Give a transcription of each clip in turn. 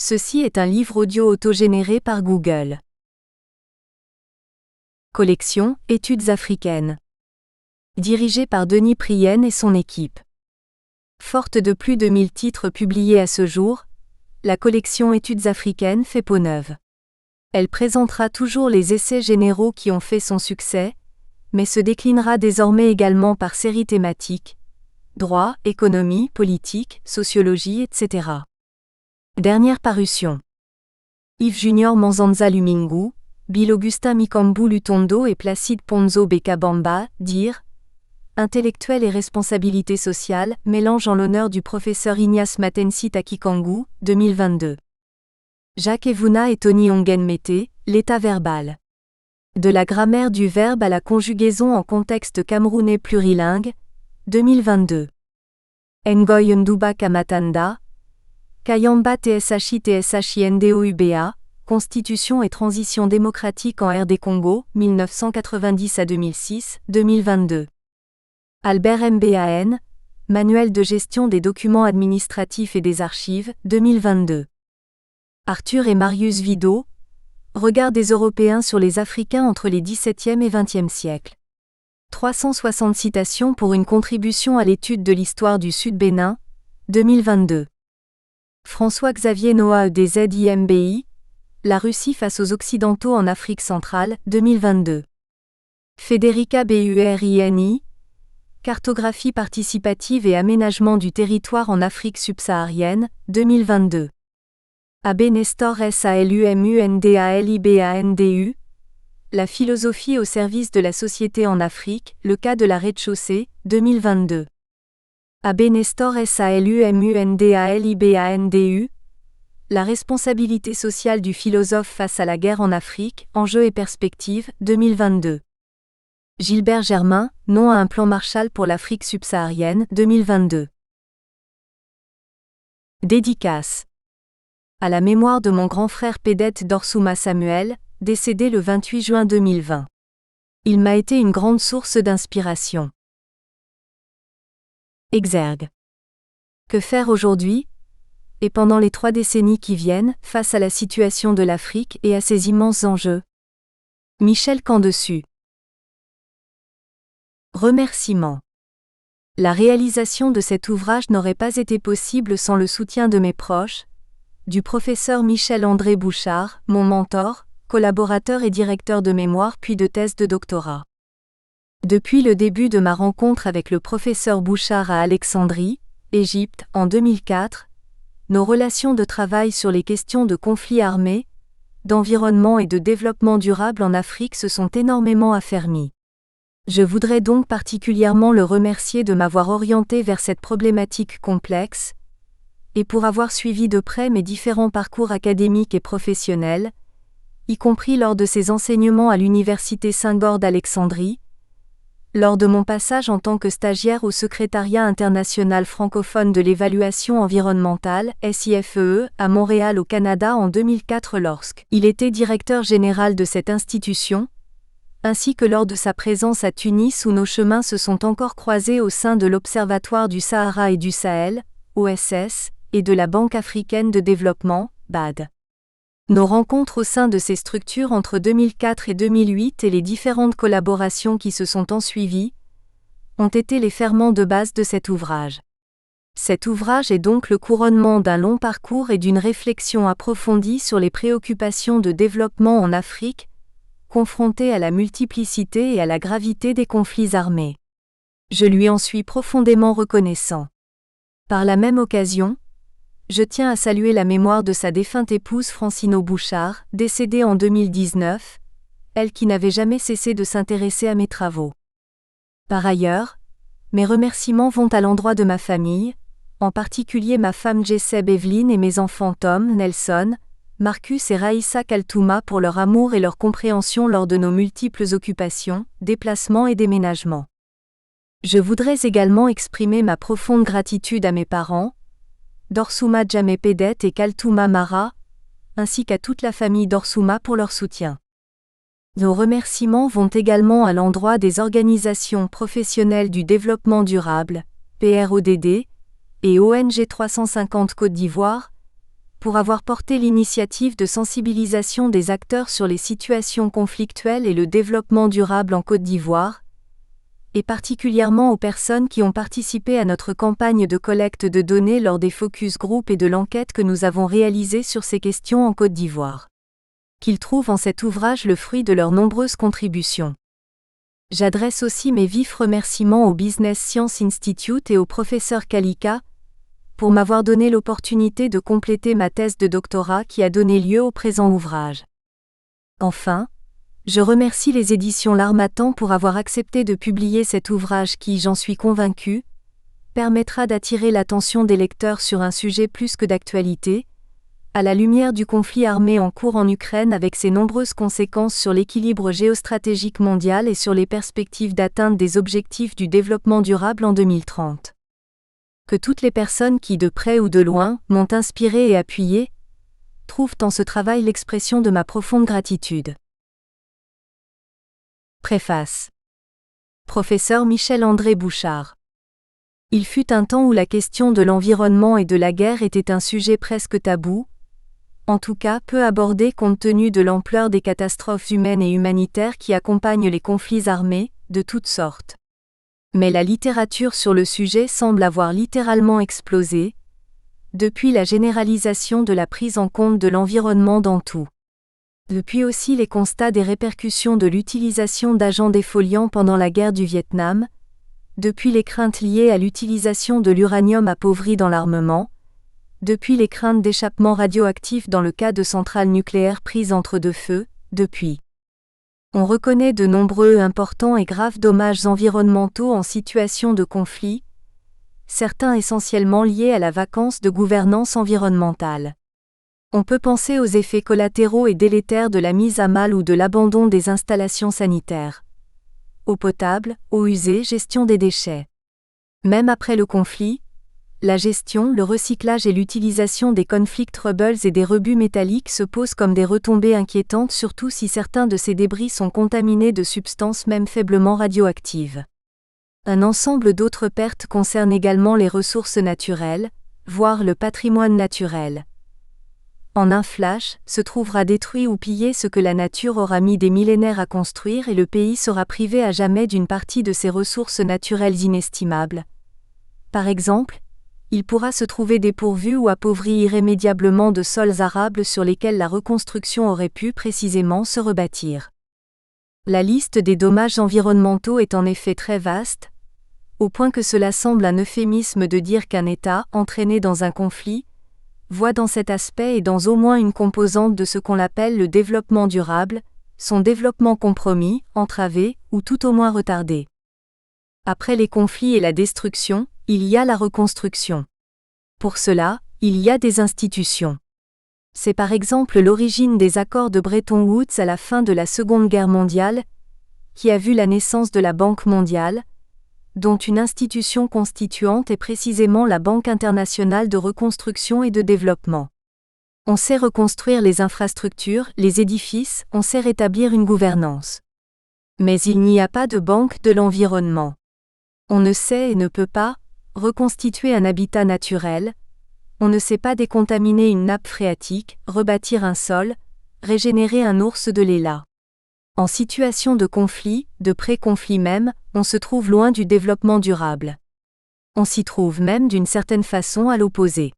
Ceci est un livre audio autogénéré par Google. Collection Études africaines. Dirigé par Denis Prienne et son équipe. Forte de plus de 1000 titres publiés à ce jour, la collection Études africaines fait peau neuve. Elle présentera toujours les essais généraux qui ont fait son succès, mais se déclinera désormais également par séries thématiques, droit, économie, politique, sociologie, etc. Dernière parution. Yves Junior Manzanza Lumingu, Bill Augustin Mikambu Lutondo et Placide Ponzo Bekabamba, dire Intellectuel et responsabilité sociale, mélange en l'honneur du professeur Ignace Matensi Takikangu, 2022. Jacques Evuna et Tony Ongen Mété, l'état verbal. De la grammaire du verbe à la conjugaison en contexte camerounais plurilingue, 2022. Ngoy Nduba Kamatanda, Kayamba TSHI-TSHI-NDOUBA, Constitution et transition démocratique en RD Congo, 1990 à 2006, 2022. Albert Mban, Manuel de gestion des documents administratifs et des archives, 2022. Arthur et Marius Vidot, Regard des Européens sur les Africains entre les XVIIe et XXe siècles. 360 citations pour une contribution à l'étude de l'histoire du Sud-Bénin, 2022. François-Xavier Noah des ZIMBI, La Russie face aux Occidentaux en Afrique centrale, 2022. Federica Burini, Cartographie participative et aménagement du territoire en Afrique subsaharienne, 2022. Abbé Nestor SalumuNDALIBANDU, La philosophie au service de la société en Afrique, le cas de la rez-de-chaussée, 2022. Abbé Nestor SalumuNDALIBANDU, La responsabilité sociale du philosophe face à la guerre en Afrique, enjeux et perspectives, 2022. Gilbert Germain, Nom à un plan Marshall pour l'Afrique subsaharienne, 2022. Dédicace. À la mémoire de mon grand frère Pédet Dorsouma Samuel, décédé le 28 juin 2020. Il m'a été une grande source d'inspiration. Exergue. Que faire aujourd'hui, et pendant les 3 décennies qui viennent, face à la situation de l'Afrique et à ses immenses enjeux? Michel Candessu. Remerciements. La réalisation de cet ouvrage n'aurait pas été possible sans le soutien de mes proches, du professeur Michel-André Bouchard, mon mentor, collaborateur et directeur de mémoire puis de thèse de doctorat. Depuis le début de ma rencontre avec le professeur Bouchard à Alexandrie, Égypte, en 2004, nos relations de travail sur les questions de conflits armés, d'environnement et de développement durable en Afrique se sont énormément affermies. Je voudrais donc particulièrement le remercier de m'avoir orienté vers cette problématique complexe, et pour avoir suivi de près mes différents parcours académiques et professionnels, y compris lors de ses enseignements à l'Université Saint-Gord d'Alexandrie, lors de mon passage en tant que stagiaire au Secrétariat international francophone de l'évaluation environnementale, SIFEE, à Montréal au Canada en 2004 lorsqu'il était directeur général de cette institution, ainsi que lors de sa présence à Tunis où nos chemins se sont encore croisés au sein de l'Observatoire du Sahara et du Sahel, OSS, et de la Banque africaine de développement, BAD. Nos rencontres au sein de ces structures entre 2004 et 2008 et les différentes collaborations qui se sont ensuivies ont été les ferments de base de cet ouvrage. Cet ouvrage est donc le couronnement d'un long parcours et d'une réflexion approfondie sur les préoccupations de développement en Afrique, confrontée à la multiplicité et à la gravité des conflits armés. Je lui en suis profondément reconnaissant. Par la même occasion, je tiens à saluer la mémoire de sa défunte épouse Francino Bouchard, décédée en 2019, elle qui n'avait jamais cessé de s'intéresser à mes travaux. Par ailleurs, mes remerciements vont à l'endroit de ma famille, en particulier ma femme Jesseb Evelyne et mes enfants Tom, Nelson, Marcus et Raïssa Kaltouma pour leur amour et leur compréhension lors de nos multiples occupations, déplacements et déménagements. Je voudrais également exprimer ma profonde gratitude à mes parents, Dorsouma Djamé Pédet et Kaltouma Mara, ainsi qu'à toute la famille Dorsouma pour leur soutien. Nos remerciements vont également à l'endroit des organisations professionnelles du développement durable, PRODD, et ONG 350 Côte d'Ivoire, pour avoir porté l'initiative de sensibilisation des acteurs sur les situations conflictuelles et le développement durable en Côte d'Ivoire, et particulièrement aux personnes qui ont participé à notre campagne de collecte de données lors des focus group et de l'enquête que nous avons réalisée sur ces questions en Côte d'Ivoire. Qu'ils trouvent en cet ouvrage le fruit de leurs nombreuses contributions. J'adresse aussi mes vifs remerciements au Business Science Institute et au professeur Kalika, pour m'avoir donné l'opportunité de compléter ma thèse de doctorat qui a donné lieu au présent ouvrage. Enfin, je remercie les éditions L'Harmattan pour avoir accepté de publier cet ouvrage qui, j'en suis convaincu, permettra d'attirer l'attention des lecteurs sur un sujet plus que d'actualité, à la lumière du conflit armé en cours en Ukraine avec ses nombreuses conséquences sur l'équilibre géostratégique mondial et sur les perspectives d'atteinte des objectifs du développement durable en 2030. Que toutes les personnes qui, de près ou de loin, m'ont inspiré et appuyé, trouvent en ce travail l'expression de ma profonde gratitude. Préface. Professeur Michel-André Bouchard. Il fut un temps où la question de l'environnement et de la guerre était un sujet presque tabou, en tout cas peu abordé compte tenu de l'ampleur des catastrophes humaines et humanitaires qui accompagnent les conflits armés, de toutes sortes. Mais la littérature sur le sujet semble avoir littéralement explosé, depuis la généralisation de la prise en compte de l'environnement dans tout. Depuis aussi les constats des répercussions de l'utilisation d'agents défoliants pendant la guerre du Vietnam, depuis les craintes liées à l'utilisation de l'uranium appauvri dans l'armement, depuis les craintes d'échappement radioactif dans le cas de centrales nucléaires prises entre deux feux, depuis. On reconnaît de nombreux importants et graves dommages environnementaux en situation de conflit, certains essentiellement liés à la vacance de gouvernance environnementale. On peut penser aux effets collatéraux et délétères de la mise à mal ou de l'abandon des installations sanitaires. Eau potable, eau usée, gestion des déchets. Même après le conflit, la gestion, le recyclage et l'utilisation des conflictables et des rebuts métalliques se posent comme des retombées inquiétantes, surtout si certains de ces débris sont contaminés de substances même faiblement radioactives. Un ensemble d'autres pertes concernent également les ressources naturelles, voire le patrimoine naturel. En un flash, se trouvera détruit ou pillé ce que la nature aura mis des millénaires à construire et le pays sera privé à jamais d'une partie de ses ressources naturelles inestimables. Par exemple, il pourra se trouver dépourvu ou appauvri irrémédiablement de sols arables sur lesquels la reconstruction aurait pu précisément se rebâtir. La liste des dommages environnementaux est en effet très vaste, au point que cela semble un euphémisme de dire qu'un État, entraîné dans un conflit, voit dans cet aspect et dans au moins une composante de ce qu'on appelle le développement durable, son développement compromis, entravé, ou tout au moins retardé. Après les conflits et la destruction, il y a la reconstruction. Pour cela, il y a des institutions. C'est par exemple l'origine des accords de Bretton Woods à la fin de la Seconde Guerre mondiale, qui a vu la naissance de la Banque mondiale, dont une institution constituante est précisément la Banque internationale de reconstruction et de développement. On sait reconstruire les infrastructures, les édifices, on sait rétablir une gouvernance. Mais il n'y a pas de banque de l'environnement. On ne sait et ne peut pas reconstituer un habitat naturel, on ne sait pas décontaminer une nappe phréatique, rebâtir un sol, régénérer un ours de Léla. En situation de conflit, de pré-conflit même, on se trouve loin du développement durable. On s'y trouve même d'une certaine façon à l'opposé.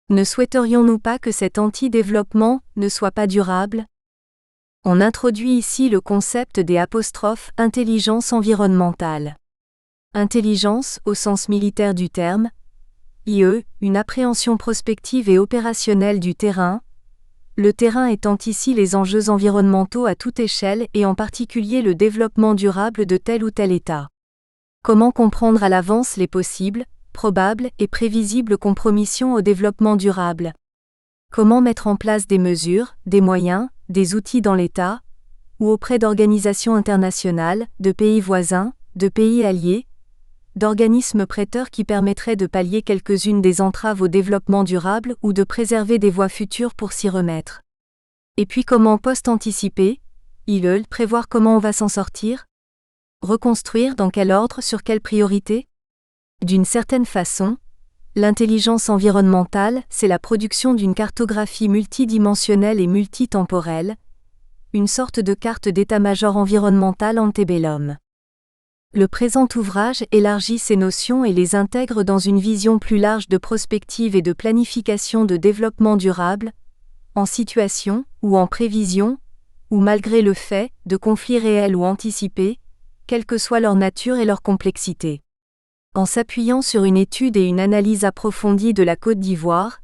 Ne souhaiterions-nous pas que cet anti-développement ne soit pas durable ? On introduit ici le concept des ' intelligence environnementale. Intelligence, au sens militaire du terme, IE, une appréhension prospective et opérationnelle du terrain, le terrain étant ici les enjeux environnementaux à toute échelle et en particulier le développement durable de tel ou tel État. Comment comprendre à l'avance les possibles, probables et prévisibles compromissions au développement durable ? Comment mettre en place des mesures, des moyens, des outils dans l'État, ou auprès d'organisations internationales, de pays voisins, de pays alliés, d'organismes prêteurs qui permettraient de pallier quelques-unes des entraves au développement durable ou de préserver des voies futures pour s'y remettre. Et puis comment post-anticiper, prévoir comment on va s'en sortir ? Reconstruire dans quel ordre, sur quelle priorité ? D'une certaine façon, L'intelligence environnementale, c'est la production d'une cartographie multidimensionnelle et multitemporelle, une sorte de carte d'état-major environnemental antebellum. Le présent ouvrage élargit ces notions et les intègre dans une vision plus large de prospective et de planification de développement durable, en situation, ou en prévision, ou malgré le fait, de conflits réels ou anticipés, quelle que soit leur nature et leur complexité. En s'appuyant sur une étude et une analyse approfondie de la Côte d'Ivoire,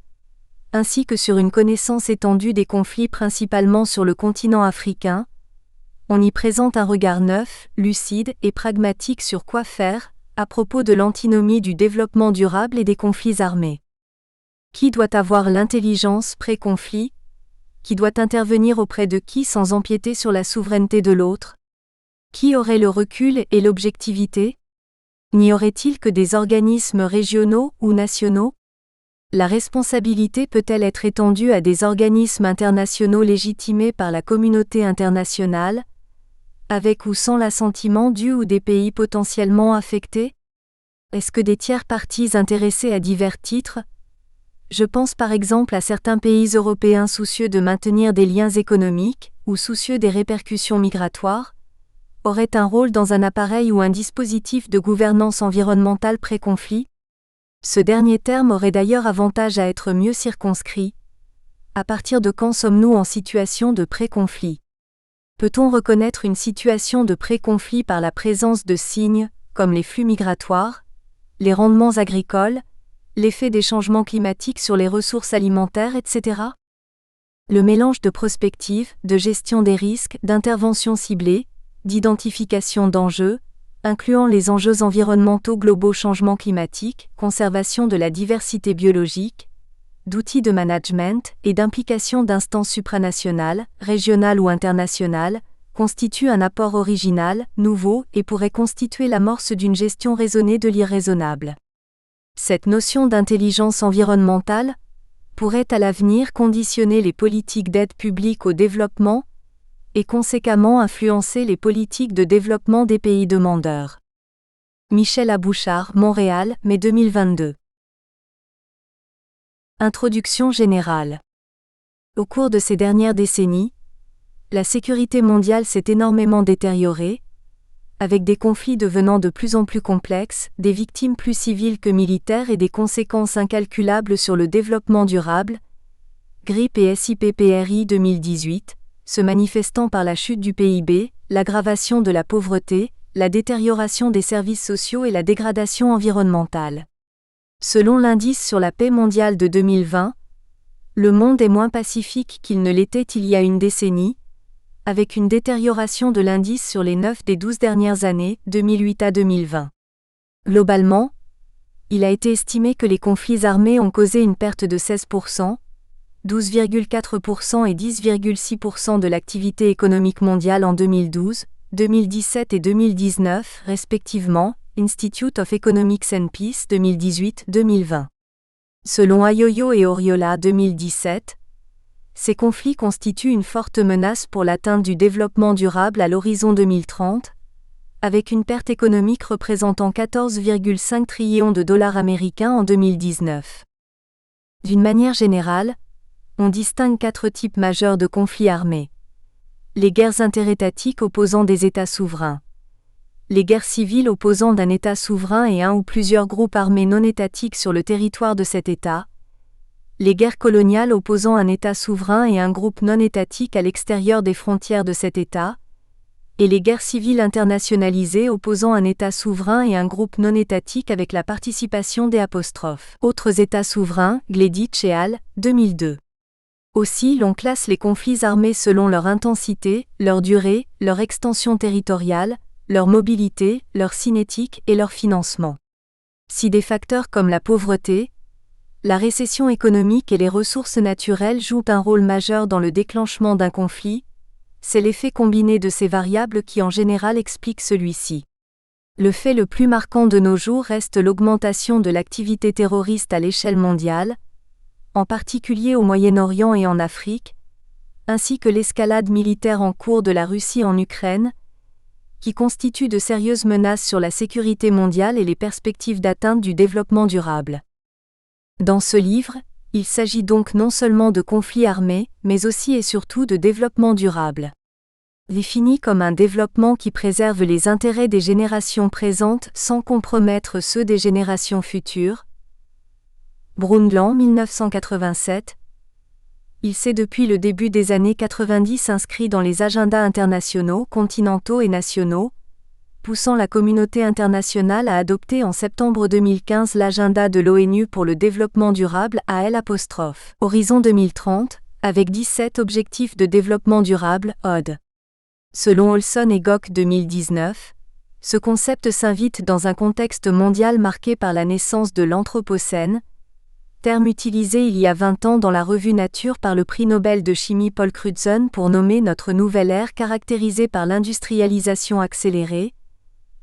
ainsi que sur une connaissance étendue des conflits principalement sur le continent africain, on y présente un regard neuf, lucide et pragmatique sur quoi faire, à propos de l'antinomie du développement durable et des conflits armés. Qui doit avoir l'intelligence pré-conflit? Qui doit intervenir auprès de qui sans empiéter sur la souveraineté de l'autre? Qui aurait le recul et l'objectivité? N'y aurait-il que des organismes régionaux ou nationaux? La responsabilité peut-elle être étendue à des organismes internationaux légitimés par la communauté internationale, avec ou sans l'assentiment du ou des pays potentiellement affectés? Est-ce que des tiers parties intéressées à divers titres, je pense par exemple à certains pays européens soucieux de maintenir des liens économiques, ou soucieux des répercussions migratoires, auraient un rôle dans un appareil ou un dispositif de gouvernance environnementale pré-conflit? Ce dernier terme aurait d'ailleurs avantage à être mieux circonscrit. À partir de quand sommes-nous en situation de pré-conflit? Peut-on reconnaître une situation de pré-conflit par la présence de signes, comme les flux migratoires, les rendements agricoles, l'effet des changements climatiques sur les ressources alimentaires, etc.? Le mélange de prospective, de gestion des risques, d'intervention ciblée, d'identification d'enjeux, incluant les enjeux environnementaux globaux, changement climatique, conservation de la diversité biologique, d'outils de management et d'implication d'instances supranationales, régionales ou internationales, constitue un apport original, nouveau et pourrait constituer l'amorce d'une gestion raisonnée de l'irraisonnable. Cette notion d'intelligence environnementale pourrait à l'avenir conditionner les politiques d'aide publique au développement et conséquemment influencer les politiques de développement des pays demandeurs. Michel Abouchard, Montréal, mai 2022. Introduction générale. Au cours de ces dernières décennies, la sécurité mondiale s'est énormément détériorée, avec des conflits devenant de plus en plus complexes, des victimes plus civiles que militaires et des conséquences incalculables sur le développement durable. GRIP et SIPPRI 2018, se manifestant par la chute du PIB, l'aggravation de la pauvreté, la détérioration des services sociaux et la dégradation environnementale. Selon l'indice sur la paix mondiale de 2020, le monde est moins pacifique qu'il ne l'était il y a une décennie, avec une détérioration de l'indice sur les 9 des 12 dernières années, 2008 à 2020. Globalement, il a été estimé que les conflits armés ont causé une perte de 16%, 12,4% et 10,6% de l'activité économique mondiale en 2012, 2017 et 2019, respectivement, Institute of Economics and Peace 2018-2020. Selon Ayoyo et Oriola 2017, ces conflits constituent une forte menace pour l'atteinte du développement durable à l'horizon 2030, avec une perte économique représentant 14,5 trillions de dollars américains en 2019. D'une manière générale, on distingue 4 types majeurs de conflits armés. Les guerres interétatiques opposant des États souverains. Les guerres civiles opposant d'un État souverain et un ou plusieurs groupes armés non étatiques sur le territoire de cet État. Les guerres coloniales opposant un État souverain et un groupe non étatique à l'extérieur des frontières de cet État. Et les guerres civiles internationalisées opposant un État souverain et un groupe non étatique avec la participation des autres États souverains, Gleditch et al., 2002. Aussi, l'on classe les conflits armés selon leur intensité, leur durée, leur extension territoriale, leur mobilité, leur cinétique et leur financement. Si des facteurs comme la pauvreté, la récession économique et les ressources naturelles jouent un rôle majeur dans le déclenchement d'un conflit, c'est l'effet combiné de ces variables qui en général explique celui-ci. Le fait le plus marquant de nos jours reste l'augmentation de l'activité terroriste à l'échelle mondiale, en particulier au Moyen-Orient et en Afrique, ainsi que l'escalade militaire en cours de la Russie en Ukraine, qui constituent de sérieuses menaces sur la sécurité mondiale et les perspectives d'atteinte du développement durable. Dans ce livre, il s'agit donc non seulement de conflits armés, mais aussi et surtout de développement durable. Défini comme un développement qui préserve les intérêts des générations présentes sans compromettre ceux des générations futures. Brundtland, 1987. Il s'est depuis le début des années 90 inscrit dans les agendas internationaux, continentaux et nationaux, poussant la communauté internationale à adopter en septembre 2015 l'agenda de l'ONU pour le développement durable AL', Horizon 2030, avec 17 objectifs de développement durable, ODD. Selon Olson et Gok 2019, ce concept s'invite dans un contexte mondial marqué par la naissance de l'Anthropocène, terme utilisé il y a 20 ans dans la revue Nature par le prix Nobel de chimie Paul Crutzen pour nommer notre nouvelle ère caractérisée par l'industrialisation accélérée,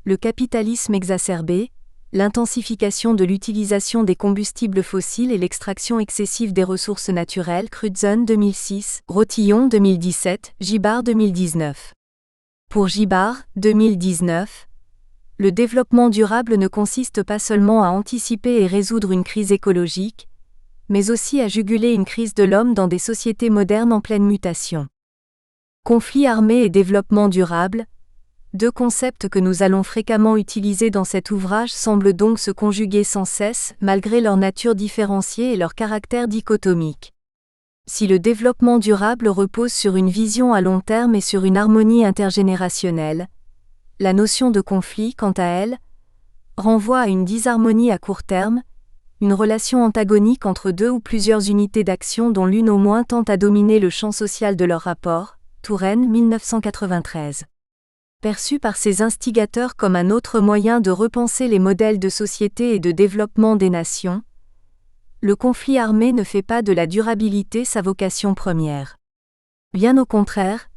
le capitalisme exacerbé, l'intensification de l'utilisation des combustibles fossiles et l'extraction excessive des ressources naturelles. Crutzen 2006, Rotillon 2017, Gibard 2019. Pour Gibard, 2019, le développement durable ne consiste pas seulement à anticiper et résoudre une crise écologique, mais aussi à juguler une crise de l'homme dans des sociétés modernes en pleine mutation. Conflit armé et développement durable, deux concepts que nous allons fréquemment utiliser dans cet ouvrage semblent donc se conjuguer sans cesse, malgré leur nature différenciée et leur caractère dichotomique. Si le développement durable repose sur une vision à long terme et sur une harmonie intergénérationnelle, la notion de conflit, quant à elle, renvoie à une disharmonie à court terme, une relation antagonique entre deux ou plusieurs unités d'action dont l'une au moins tente à dominer le champ social de leur rapport. Touraine, 1993. Perçu par ses instigateurs comme un autre moyen de repenser les modèles de société et de développement des nations, le conflit armé ne fait pas de la durabilité sa vocation première. Bien au contraire,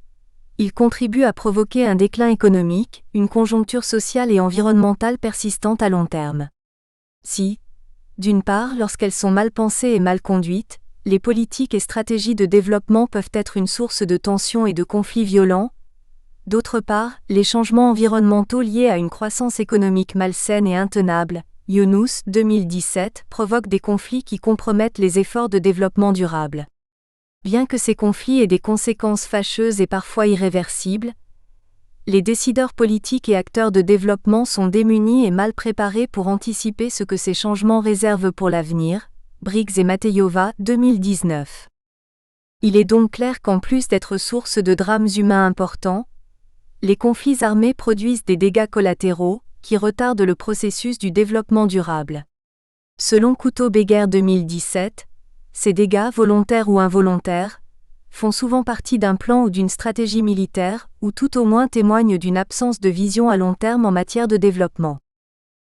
il contribue à provoquer un déclin économique, une conjoncture sociale et environnementale persistante à long terme. Si, d'une part, lorsqu'elles sont mal pensées et mal conduites, les politiques et stratégies de développement peuvent être une source de tensions et de conflits violents, d'autre part, les changements environnementaux liés à une croissance économique malsaine et intenable, Younous, 2017, provoquent des conflits qui compromettent les efforts de développement durable. Bien que ces conflits aient des conséquences fâcheuses et parfois irréversibles, les décideurs politiques et acteurs de développement sont démunis et mal préparés pour anticiper ce que ces changements réservent pour l'avenir. Briggs et Matejova, 2019. Il est donc clair qu'en plus d'être source de drames humains importants, les conflits armés produisent des dégâts collatéraux, qui retardent le processus du développement durable. Selon Couteau-Beguer 2017, ces dégâts, volontaires ou involontaires, font souvent partie d'un plan ou d'une stratégie militaire, ou tout au moins témoignent d'une absence de vision à long terme en matière de développement.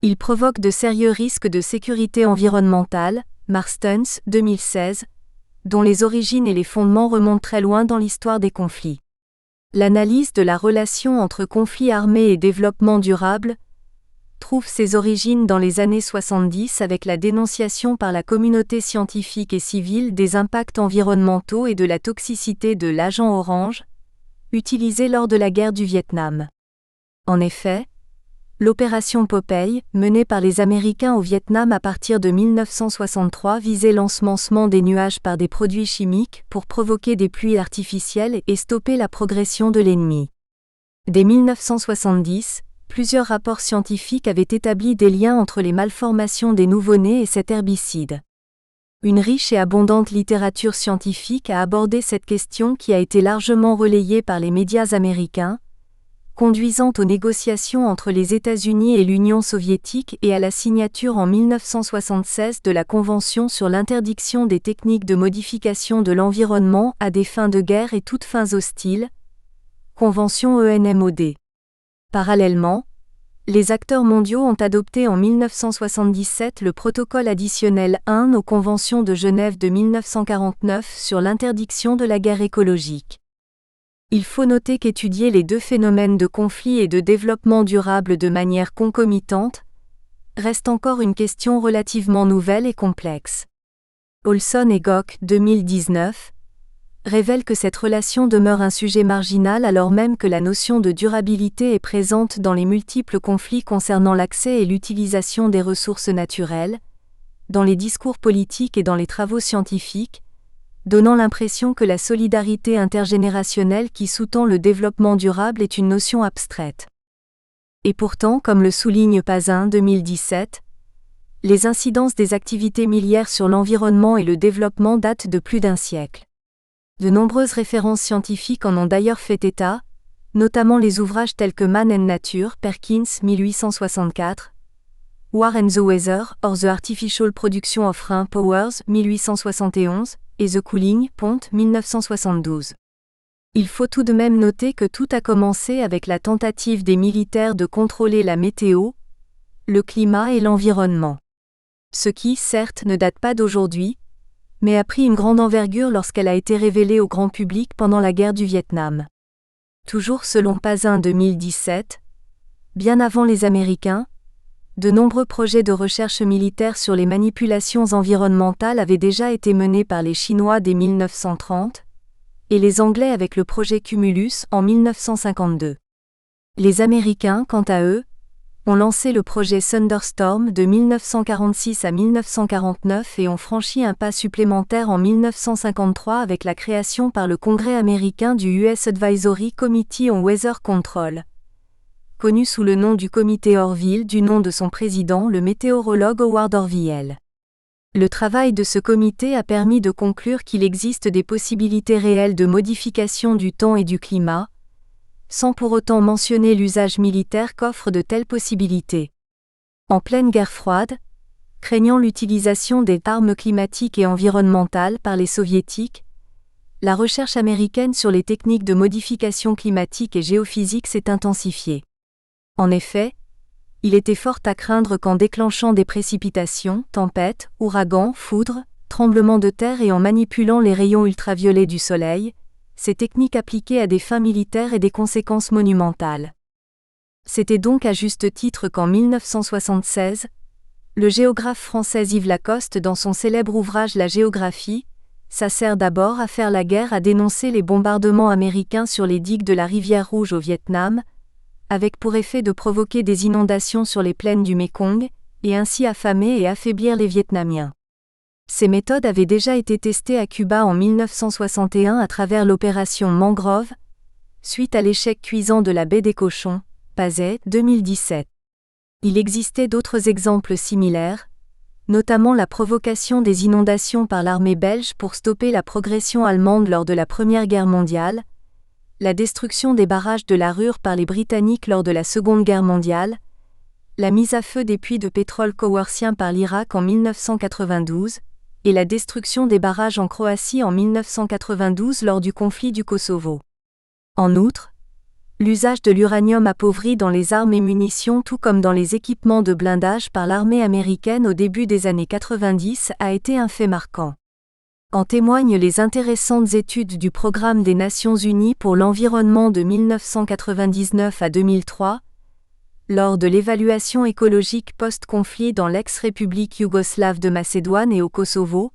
Ils provoquent de sérieux risques de sécurité environnementale, Marstens, 2016, dont les origines et les fondements remontent très loin dans l'histoire des conflits. L'analyse de la relation entre conflits armés et développement durable trouve ses origines dans les années 70 avec la dénonciation par la communauté scientifique et civile des impacts environnementaux et de la toxicité de l'agent orange, utilisé lors de la guerre du Vietnam. En effet, l'opération Popeye, menée par les Américains au Vietnam à partir de 1963, visait l'ensemencement des nuages par des produits chimiques pour provoquer des pluies artificielles et stopper la progression de l'ennemi. Dès 1970, plusieurs rapports scientifiques avaient établi des liens entre les malformations des nouveau-nés et cet herbicide. Une riche et abondante littérature scientifique a abordé cette question qui a été largement relayée par les médias américains, conduisant aux négociations entre les États-Unis et l'Union soviétique et à la signature en 1976 de la Convention sur l'interdiction des techniques de modification de l'environnement à des fins de guerre et toutes fins hostiles, Convention ENMOD. Parallèlement, les acteurs mondiaux ont adopté en 1977 le protocole additionnel 1 aux conventions de Genève de 1949 sur l'interdiction de la guerre écologique. Il faut noter qu'étudier les deux phénomènes de conflit et de développement durable de manière concomitante reste encore une question relativement nouvelle et complexe. Olson et Gok, 2019, révèlent que cette relation demeure un sujet marginal alors même que la notion de durabilité est présente dans les multiples conflits concernant l'accès et l'utilisation des ressources naturelles, dans les discours politiques et dans les travaux scientifiques, donnant l'impression que la solidarité intergénérationnelle qui sous-tend le développement durable est une notion abstraite. Et pourtant, comme le souligne Pazin 2017, les incidences des activités miliaires sur l'environnement et le développement datent de plus d'un siècle. De nombreuses références scientifiques en ont d'ailleurs fait état, notamment les ouvrages tels que Man and Nature, Perkins 1864, War and the Weather, or the Artificial Production of Rain Powers 1871, et The Cooling Pont 1972. Il faut tout de même noter que tout a commencé avec la tentative des militaires de contrôler la météo, le climat et l'environnement. Ce qui, certes, ne date pas d'aujourd'hui, mais a pris une grande envergure lorsqu'elle a été révélée au grand public pendant la guerre du Vietnam. Toujours selon Pazin 2017, bien avant les Américains, de nombreux projets de recherche militaire sur les manipulations environnementales avaient déjà été menés par les Chinois dès 1930, et les Anglais avec le projet Cumulus en 1952. Les Américains, quant à eux, ont lancé le projet Thunderstorm de 1946 à 1949 et ont franchi un pas supplémentaire en 1953 avec la création par le Congrès américain du US Advisory Committee on Weather Control, connu sous le nom du Comité Orville du nom de son président, le météorologue Howard Orville. Le travail de ce comité a permis de conclure qu'il existe des possibilités réelles de modification du temps et du climat, sans pour autant mentionner l'usage militaire qu'offrent de telles possibilités. En pleine guerre froide, craignant l'utilisation des armes climatiques et environnementales par les soviétiques, la recherche américaine sur les techniques de modification climatique et géophysique s'est intensifiée. En effet, il était fort à craindre qu'en déclenchant des précipitations, tempêtes, ouragans, foudres, tremblements de terre et en manipulant les rayons ultraviolets du soleil, ces techniques appliquées à des fins militaires aient des conséquences monumentales. C'était donc à juste titre qu'en 1976, le géographe français Yves Lacoste, dans son célèbre ouvrage La géographie, sert d'abord à faire la guerre à dénoncer les bombardements américains sur les digues de la rivière Rouge au Vietnam, avec pour effet de provoquer des inondations sur les plaines du Mékong, et ainsi affamer et affaiblir les Vietnamiens. Ces méthodes avaient déjà été testées à Cuba en 1961 à travers l'opération Mangrove, suite à l'échec cuisant de la baie des Cochons, Pazet 2017. Il existait d'autres exemples similaires, notamment la provocation des inondations par l'armée belge pour stopper la progression allemande lors de la Première Guerre mondiale, la destruction des barrages de la Ruhr par les Britanniques lors de la Seconde Guerre mondiale, la mise à feu des puits de pétrole koweïtiens par l'Irak en 1992, et la destruction des barrages en Croatie en 1992 lors du conflit du Kosovo. En outre, l'usage de l'uranium appauvri dans les armes et munitions tout comme dans les équipements de blindage par l'armée américaine au début des années 90 a été un fait marquant. En témoignent les intéressantes études du Programme des Nations Unies pour l'environnement de 1999 à 2003, lors de l'évaluation écologique post-conflit dans l'ex-république yougoslave de Macédoine et au Kosovo,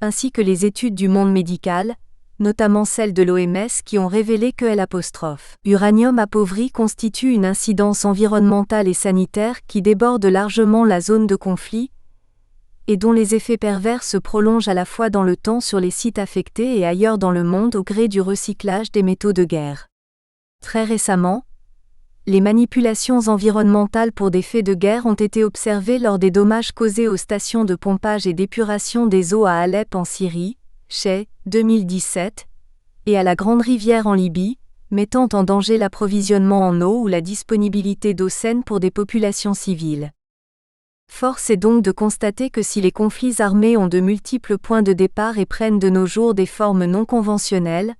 ainsi que les études du monde médical, notamment celles de l'OMS qui ont révélé que l'uranium appauvri constitue une incidence environnementale et sanitaire qui déborde largement la zone de conflit, et dont les effets pervers se prolongent à la fois dans le temps sur les sites affectés et ailleurs dans le monde au gré du recyclage des métaux de guerre. Très récemment, les manipulations environnementales pour des faits de guerre ont été observées lors des dommages causés aux stations de pompage et d'épuration des eaux à Alep en Syrie, chez 2017, et à la Grande Rivière en Libye, mettant en danger l'approvisionnement en eau ou la disponibilité d'eau saine pour des populations civiles. Force est donc de constater que si les conflits armés ont de multiples points de départ et prennent de nos jours des formes non conventionnelles,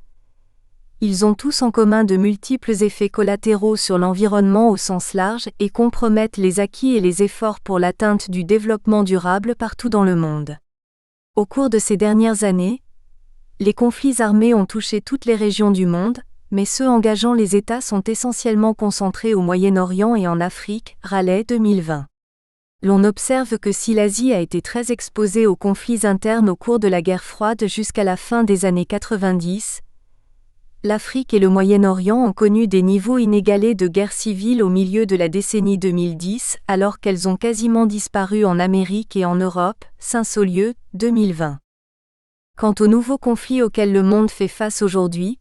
ils ont tous en commun de multiples effets collatéraux sur l'environnement au sens large et compromettent les acquis et les efforts pour l'atteinte du développement durable partout dans le monde. Au cours de ces dernières années, les conflits armés ont touché toutes les régions du monde, mais ceux engageant les États sont essentiellement concentrés au Moyen-Orient et en Afrique, Raleigh 2020. L'on observe que si l'Asie a été très exposée aux conflits internes au cours de la guerre froide jusqu'à la fin des années 90, l'Afrique et le Moyen-Orient ont connu des niveaux inégalés de guerre civile au milieu de la décennie 2010, alors qu'elles ont quasiment disparu en Amérique et en Europe, Saint-Saulieu, 2020. Quant aux nouveaux conflits auxquels le monde fait face aujourd'hui,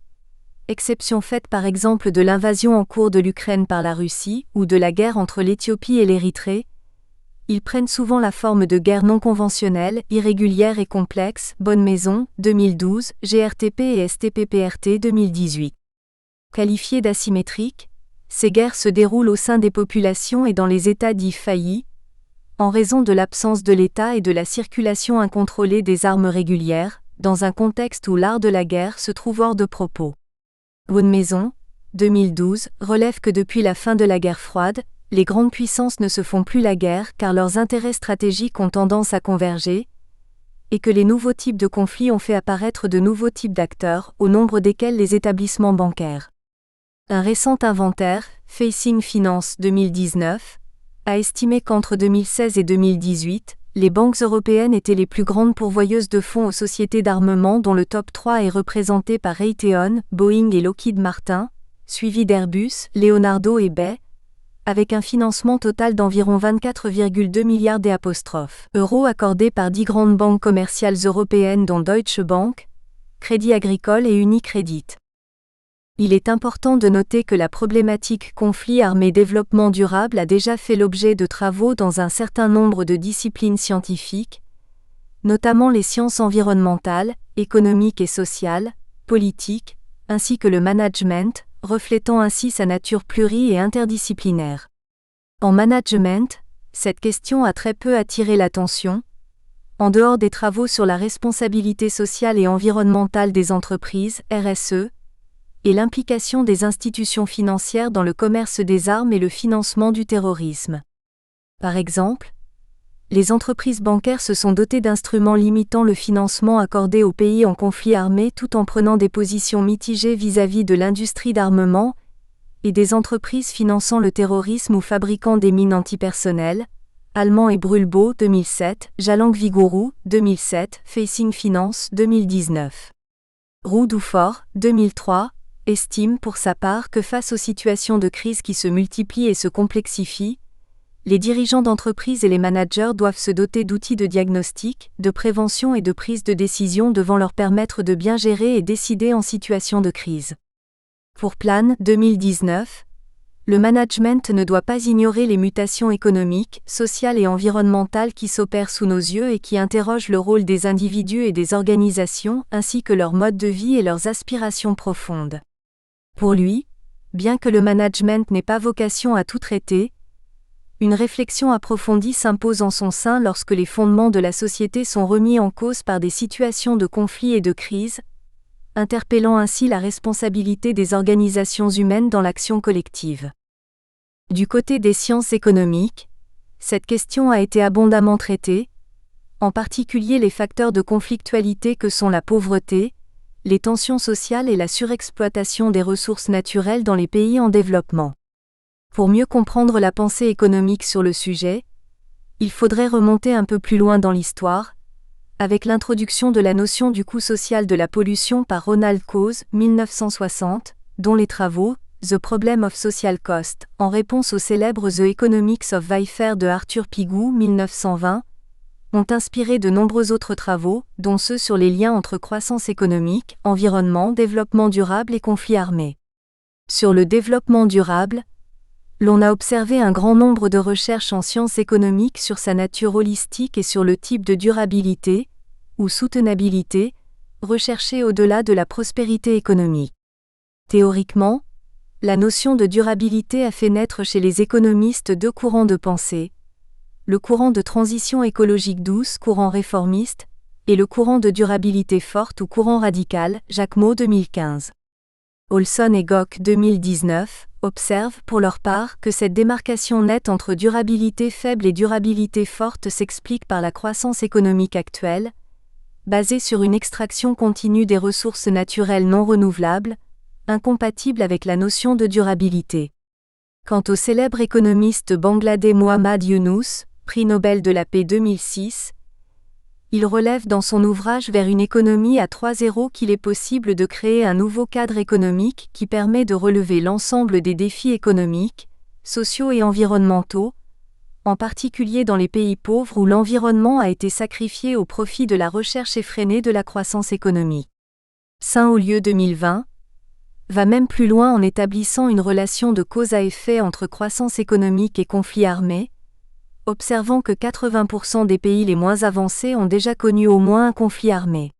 exception faite par exemple de l'invasion en cours de l'Ukraine par la Russie ou de la guerre entre l'Éthiopie et l'Érythrée, ils prennent souvent la forme de guerres non conventionnelles, irrégulières et complexes, Bonne-Maison, 2012, GRTP et STPPRT 2018. Qualifiées d'asymétriques, ces guerres se déroulent au sein des populations et dans les États dits faillis, en raison de l'absence de l'État et de la circulation incontrôlée des armes régulières, dans un contexte où l'art de la guerre se trouve hors de propos. Bonne-Maison, 2012, relève que depuis la fin de la guerre froide, les grandes puissances ne se font plus la guerre car leurs intérêts stratégiques ont tendance à converger, et que les nouveaux types de conflits ont fait apparaître de nouveaux types d'acteurs, au nombre desquels les établissements bancaires. Un récent inventaire, Facing Finance 2019, a estimé qu'entre 2016 et 2018, les banques européennes étaient les plus grandes pourvoyeuses de fonds aux sociétés d'armement dont le top 3 est représenté par Raytheon, Boeing et Lockheed Martin, suivi d'Airbus, Leonardo et BAE, avec un financement total d'environ 24,2 milliards d'euros accordés par 10 grandes banques commerciales européennes dont Deutsche Bank, Crédit Agricole et Unicredit. Il est important de noter que la problématique conflit armé-développement durable a déjà fait l'objet de travaux dans un certain nombre de disciplines scientifiques, notamment les sciences environnementales, économiques et sociales, politiques, ainsi que le management, reflétant ainsi sa nature pluri- et interdisciplinaire. En management, cette question a très peu attiré l'attention, en dehors des travaux sur la responsabilité sociale et environnementale des entreprises, RSE, et l'implication des institutions financières dans le commerce des armes et le financement du terrorisme. Par exemple, les entreprises bancaires se sont dotées d'instruments limitant le financement accordé aux pays en conflit armé tout en prenant des positions mitigées vis-à-vis de l'industrie d'armement et des entreprises finançant le terrorisme ou fabriquant des mines antipersonnelles, Allemand et Brulbo 2007, Jalang Vigourou 2007, Facing Finance 2019. Roux Doufort 2003 estime pour sa part que face aux situations de crise qui se multiplient et se complexifient, les dirigeants d'entreprise et les managers doivent se doter d'outils de diagnostic, de prévention et de prise de décision devant leur permettre de bien gérer et décider en situation de crise. Pour Plan 2019, le management ne doit pas ignorer les mutations économiques, sociales et environnementales qui s'opèrent sous nos yeux et qui interrogent le rôle des individus et des organisations, ainsi que leur mode de vie et leurs aspirations profondes. Pour lui, bien que le management n'ait pas vocation à tout traiter, une réflexion approfondie s'impose en son sein lorsque les fondements de la société sont remis en cause par des situations de conflit et de crise, interpellant ainsi la responsabilité des organisations humaines dans l'action collective. Du côté des sciences économiques, cette question a été abondamment traitée, en particulier les facteurs de conflictualité que sont la pauvreté, les tensions sociales et la surexploitation des ressources naturelles dans les pays en développement. Pour mieux comprendre la pensée économique sur le sujet, il faudrait remonter un peu plus loin dans l'histoire, avec l'introduction de la notion du coût social de la pollution par Ronald Coase, 1960, dont les travaux « The Problem of Social Cost », en réponse au célèbre The Economics of Welfare de Arthur Pigou, 1920, ont inspiré de nombreux autres travaux, dont ceux sur les liens entre croissance économique, environnement, développement durable et conflits armés. Sur le développement durable, l'on a observé un grand nombre de recherches en sciences économiques sur sa nature holistique et sur le type de durabilité, ou soutenabilité, recherchée au-delà de la prospérité économique. Théoriquement, la notion de durabilité a fait naître chez les économistes deux courants de pensée, le courant de transition écologique douce, courant réformiste, et le courant de durabilité forte ou courant radical, Jacquemot 2015. Olson et Gok 2019 observent pour leur part que cette démarcation nette entre durabilité faible et durabilité forte s'explique par la croissance économique actuelle, basée sur une extraction continue des ressources naturelles non renouvelables, incompatible avec la notion de durabilité. Quant au célèbre économiste bangladais Muhammad Yunus, prix Nobel de la paix 2006, Il relève dans son ouvrage Vers une économie à 3.0 qu'il est possible de créer un nouveau cadre économique qui permet de relever l'ensemble des défis économiques, sociaux et environnementaux, en particulier dans les pays pauvres où l'environnement a été sacrifié au profit de la recherche effrénée de la croissance économique. Saint-Olieu 2020 va même plus loin en établissant une relation de cause à effet entre croissance économique et conflit armé, observant que 80% des pays les moins avancés ont déjà connu au moins un conflit armé.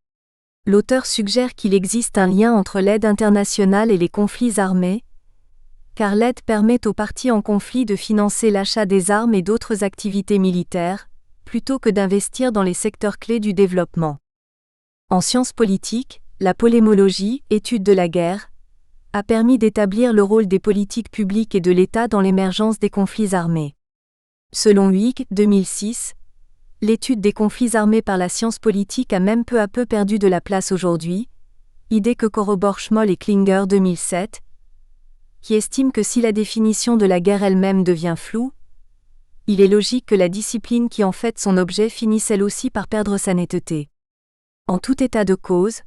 L'auteur suggère qu'il existe un lien entre l'aide internationale et les conflits armés, car l'aide permet aux parties en conflit de financer l'achat des armes et d'autres activités militaires, plutôt que d'investir dans les secteurs clés du développement. En sciences politiques, la polémologie, étude de la guerre, a permis d'établir le rôle des politiques publiques et de l'État dans l'émergence des conflits armés. Selon Huyghe, 2006, l'étude des conflits armés par la science politique a même peu à peu perdu de la place aujourd'hui, idée que corroborent Schmoll et Klinger 2007, qui estiment que si la définition de la guerre elle-même devient floue, il est logique que la discipline qui en fait son objet finisse elle aussi par perdre sa netteté. En tout état de cause,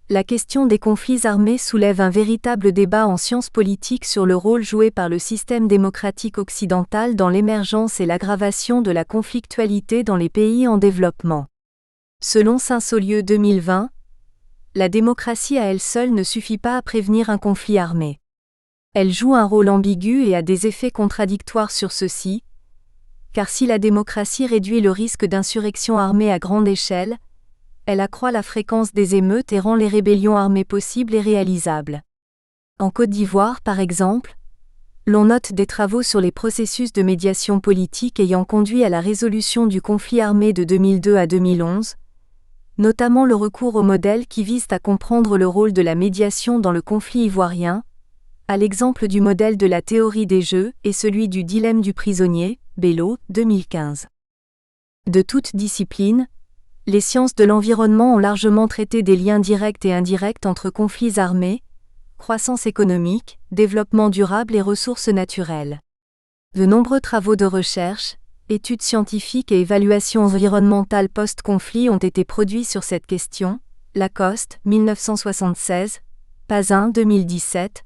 la question des conflits armés soulève un véritable débat en sciences politiques sur le rôle joué par le système démocratique occidental dans l'émergence et l'aggravation de la conflictualité dans les pays en développement. Selon Saint-Olieu 2020, la démocratie à elle seule ne suffit pas à prévenir un conflit armé. Elle joue un rôle ambigu et a des effets contradictoires sur ceux-ci, car si la démocratie réduit le risque d'insurrection armée à grande échelle, elle accroît la fréquence des émeutes et rend les rébellions armées possibles et réalisables. En Côte d'Ivoire, par exemple, l'on note des travaux sur les processus de médiation politique ayant conduit à la résolution du conflit armé de 2002 à 2011, notamment le recours aux modèles qui visent à comprendre le rôle de la médiation dans le conflit ivoirien, à l'exemple du modèle de la théorie des jeux et celui du dilemme du prisonnier, Bello, 2015. De toute discipline, les sciences de l'environnement ont largement traité des liens directs et indirects entre conflits armés, croissance économique, développement durable et ressources naturelles. De nombreux travaux de recherche, études scientifiques et évaluations environnementales post-conflit ont été produits sur cette question, Lacoste, 1976, Pazin, 2017,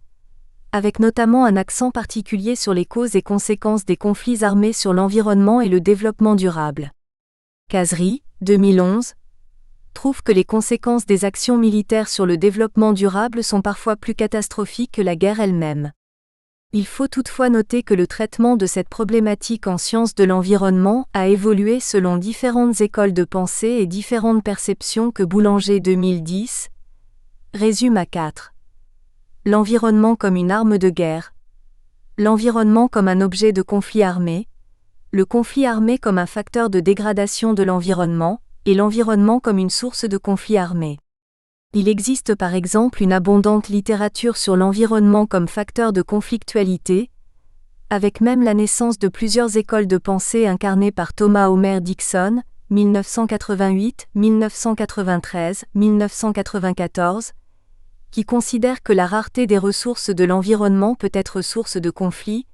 avec notamment un accent particulier sur les causes et conséquences des conflits armés sur l'environnement et le développement durable. Kazri, 2011, trouve que les conséquences des actions militaires sur le développement durable sont parfois plus catastrophiques que la guerre elle-même. Il faut toutefois noter que le traitement de cette problématique en sciences de l'environnement a évolué selon différentes écoles de pensée et différentes perceptions que Boulanger 2010 résume à 4. L'environnement comme une arme de guerre, l'environnement comme un objet de conflit armé, le conflit armé comme un facteur de dégradation de l'environnement, et l'environnement comme une source de conflit armé. Il existe par exemple une abondante littérature sur l'environnement comme facteur de conflictualité, avec même la naissance de plusieurs écoles de pensée incarnées par Thomas Homer Dixon, 1988, 1993, 1994, qui considèrent que la rareté des ressources de l'environnement peut être source de conflits,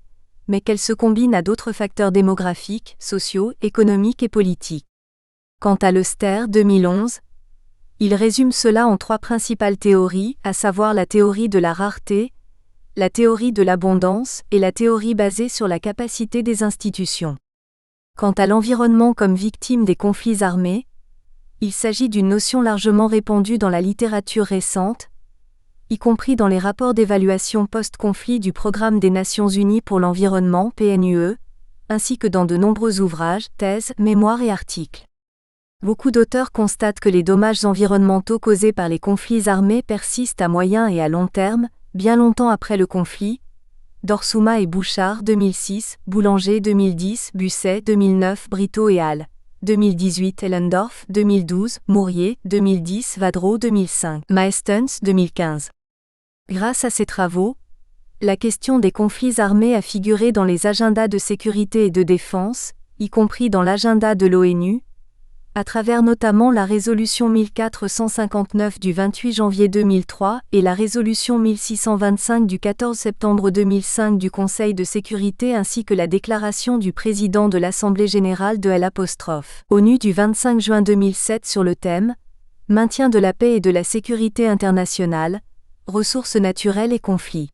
mais qu'elle se combine à d'autres facteurs démographiques, sociaux, économiques et politiques. Quant à Leuster 2011, il résume cela en 3 principales théories, à savoir la théorie de la rareté, la théorie de l'abondance et la théorie basée sur la capacité des institutions. Quant à l'environnement comme victime des conflits armés, il s'agit d'une notion largement répandue dans la littérature récente, y compris dans les rapports d'évaluation post-conflit du Programme des Nations Unies pour l'environnement (PNUE), ainsi que dans de nombreux ouvrages, thèses, mémoires et articles. Beaucoup d'auteurs constatent que les dommages environnementaux causés par les conflits armés persistent à moyen et à long terme, bien longtemps après le conflit. Dorsuma et Bouchard 2006, Boulanger 2010, Busset 2009, Brito et al. 2018, Ellendorf 2012, Mourier 2010, Vadreau 2005, Maestens 2015. Grâce à ces travaux, la question des conflits armés a figuré dans les agendas de sécurité et de défense, y compris dans l'agenda de l'ONU, à travers notamment la résolution 1459 du 28 janvier 2003 et la résolution 1625 du 14 septembre 2005 du Conseil de sécurité ainsi que la déclaration du président de l'Assemblée générale de l'ONU du 25 juin 2007 sur le thème « Maintien de la paix et de la sécurité internationale, ressources naturelles et conflits ».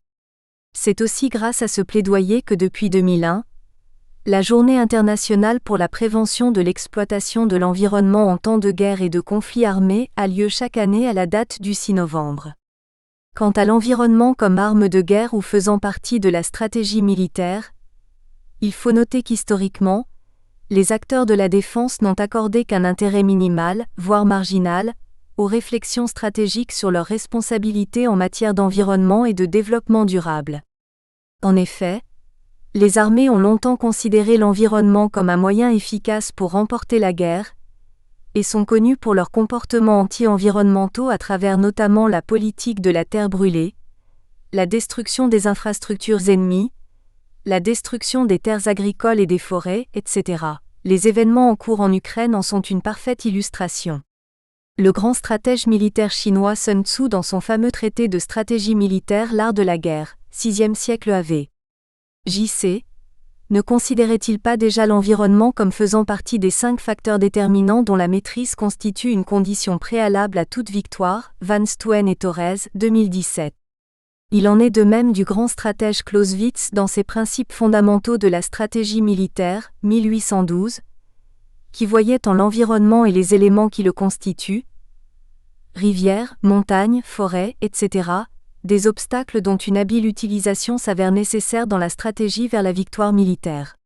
C'est aussi grâce à ce plaidoyer que depuis 2001, la Journée internationale pour la prévention de l'exploitation de l'environnement en temps de guerre et de conflits armés a lieu chaque année à la date du 6 novembre. Quant à l'environnement comme arme de guerre ou faisant partie de la stratégie militaire, il faut noter qu'historiquement, les acteurs de la défense n'ont accordé qu'un intérêt minimal, voire marginal, aux réflexions stratégiques sur leurs responsabilités en matière d'environnement et de développement durable. En effet, les armées ont longtemps considéré l'environnement comme un moyen efficace pour remporter la guerre, et sont connues pour leurs comportements anti-environnementaux à travers notamment la politique de la terre brûlée, la destruction des infrastructures ennemies, la destruction des terres agricoles et des forêts, etc. Les événements en cours en Ukraine en sont une parfaite illustration. Le grand stratège militaire chinois Sun Tzu dans son fameux traité de stratégie militaire L'art de la guerre, 6e siècle AV. JC, ne considérait-il pas déjà l'environnement comme faisant partie des 5 facteurs déterminants dont la maîtrise constitue une condition préalable à toute victoire, Van Stoen et Torres, 2017. Il en est de même du grand stratège Clausewitz dans ses principes fondamentaux de la stratégie militaire, 1812, qui voyait en l'environnement et les éléments qui le constituent, rivières, montagnes, forêts, etc., des obstacles dont une habile utilisation s'avère nécessaire dans la stratégie vers la victoire militaire.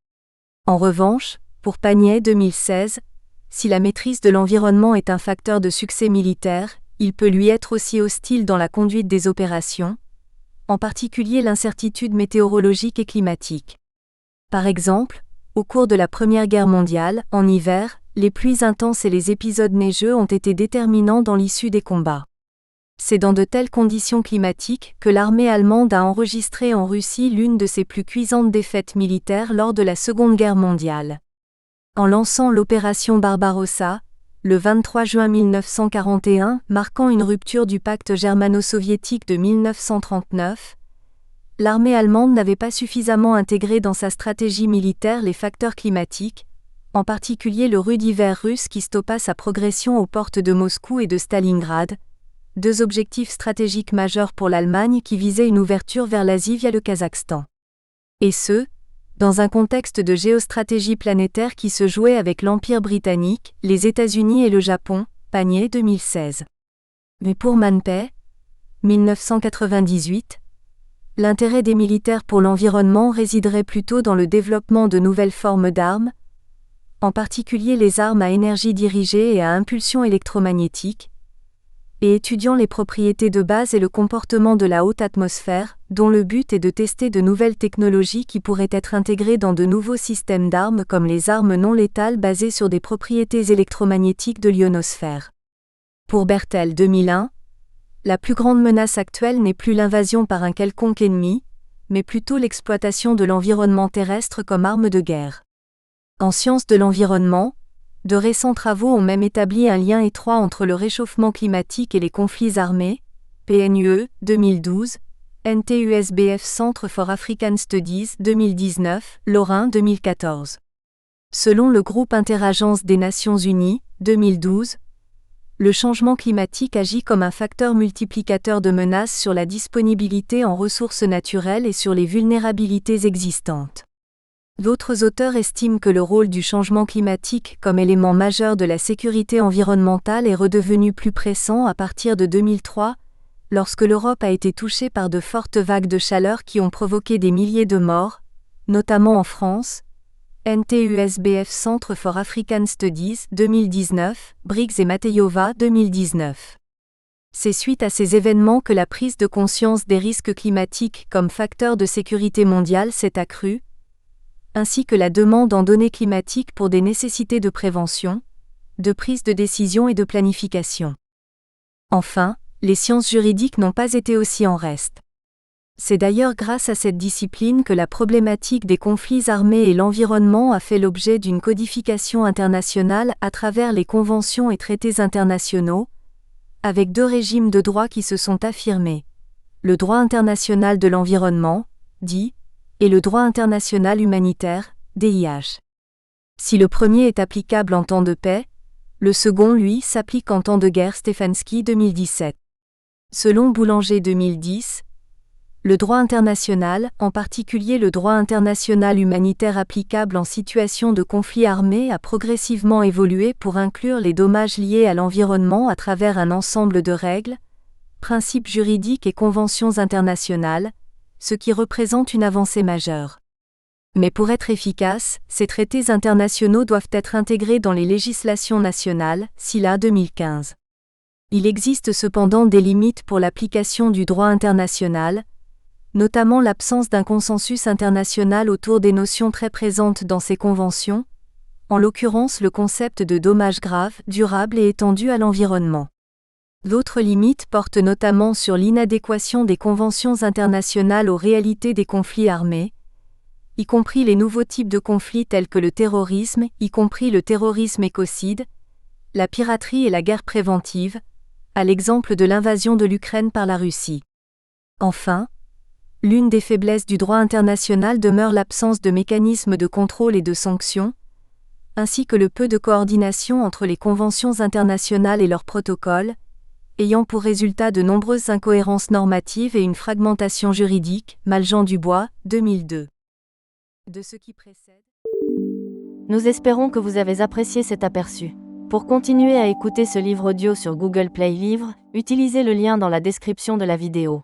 En revanche, pour Panier 2016, si la maîtrise de l'environnement est un facteur de succès militaire, il peut lui être aussi hostile dans la conduite des opérations, en particulier l'incertitude météorologique et climatique. Par exemple, au cours de la Première Guerre mondiale, en hiver, les pluies intenses et les épisodes neigeux ont été déterminants dans l'issue des combats. C'est dans de telles conditions climatiques que l'armée allemande a enregistré en Russie l'une de ses plus cuisantes défaites militaires lors de la Seconde Guerre mondiale. En lançant l'opération Barbarossa, le 23 juin 1941, marquant une rupture du pacte germano-soviétique de 1939, l'armée allemande n'avait pas suffisamment intégré dans sa stratégie militaire les facteurs climatiques, en particulier le rude hiver russe qui stoppa sa progression aux portes de Moscou et de Stalingrad, 2 objectifs stratégiques majeurs pour l'Allemagne qui visaient une ouverture vers l'Asie via le Kazakhstan. Et ce, dans un contexte de géostratégie planétaire qui se jouait avec l'Empire britannique, les États-Unis et le Japon, Panier 2016. Mais pour Manpei, 1998, l'intérêt des militaires pour l'environnement résiderait plutôt dans le développement de nouvelles formes d'armes, en particulier les armes à énergie dirigée et à impulsion électromagnétique, et étudiant les propriétés de base et le comportement de la haute atmosphère, dont le but est de tester de nouvelles technologies qui pourraient être intégrées dans de nouveaux systèmes d'armes comme les armes non létales basées sur des propriétés électromagnétiques de l'ionosphère. Pour Bertel 2001, la plus grande menace actuelle n'est plus l'invasion par un quelconque ennemi, mais plutôt l'exploitation de l'environnement terrestre comme arme de guerre. En sciences de l'environnement, de récents travaux ont même établi un lien étroit entre le réchauffement climatique et les conflits armés, PNUE, 2012, NTUSBF Centre for African Studies, 2019, Lorrain, 2014. Selon le groupe Interagence des Nations Unies, 2012, le changement climatique agit comme un facteur multiplicateur de menaces sur la disponibilité en ressources naturelles et sur les vulnérabilités existantes. D'autres auteurs estiment que le rôle du changement climatique comme élément majeur de la sécurité environnementale est redevenu plus pressant à partir de 2003, lorsque l'Europe a été touchée par de fortes vagues de chaleur qui ont provoqué des milliers de morts, notamment en France. NTUSBF Centre for African Studies, 2019, Briggs et Matejova, 2019. C'est suite à ces événements que la prise de conscience des risques climatiques comme facteur de sécurité mondiale s'est accrue, ainsi que la demande en données climatiques pour des nécessités de prévention, de prise de décision et de planification. Enfin, les sciences juridiques n'ont pas été aussi en reste. C'est d'ailleurs grâce à cette discipline que la problématique des conflits armés et l'environnement a fait l'objet d'une codification internationale à travers les conventions et traités internationaux, avec deux régimes de droit qui se sont affirmés. Le droit international de l'environnement, dit, et le droit international humanitaire, DIH. Si le premier est applicable en temps de paix, le second, lui, s'applique en temps de guerre. Stefanski 2017. Selon Boulanger 2010, le droit international, en particulier le droit international humanitaire applicable en situation de conflit armé, a progressivement évolué pour inclure les dommages liés à l'environnement à travers un ensemble de règles, principes juridiques et conventions internationales, ce qui représente une avancée majeure. Mais pour être efficaces, ces traités internationaux doivent être intégrés dans les législations nationales, SILA 2015. Il existe cependant des limites pour l'application du droit international, notamment l'absence d'un consensus international autour des notions très présentes dans ces conventions, en l'occurrence le concept de dommages graves, durables et étendus à l'environnement. D'autres limites portent notamment sur l'inadéquation des conventions internationales aux réalités des conflits armés, y compris les nouveaux types de conflits tels que le terrorisme, y compris le terrorisme écocide, la piraterie et la guerre préventive, à l'exemple de l'invasion de l'Ukraine par la Russie. Enfin, l'une des faiblesses du droit international demeure l'absence de mécanismes de contrôle et de sanctions, ainsi que le peu de coordination entre les conventions internationales et leurs protocoles, ayant pour résultat de nombreuses incohérences normatives et une fragmentation juridique. Maljean-Dubois, 2002. De ce qui précède. Nous espérons que vous avez apprécié cet aperçu. Pour continuer à écouter ce livre audio sur Google Play Livres, utilisez le lien dans la description de la vidéo.